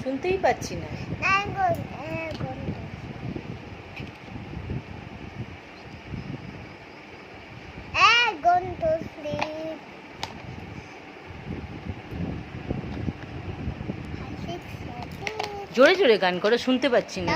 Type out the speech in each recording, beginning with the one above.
শুনতেই পাচ্ছি না। জোরে জোরে গান করো, শুনতে পাচ্ছি না।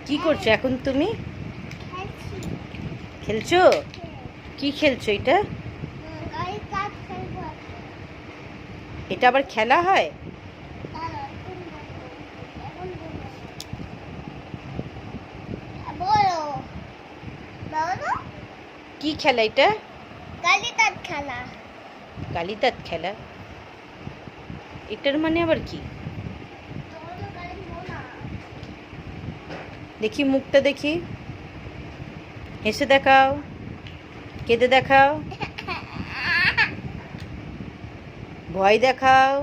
কি করছো এখন তুমি? খেলছো? কি খেলছো এটা? এটা আবার খেলা হয়? কি খেলা এটা? কালিতাত খেলা। কালিতাত খেলা? এটার মানে আবার কি? দেখি মুখটা দেখি, হেসে দেখাও, কেঁদে দেখাও, ভয় দেখাও।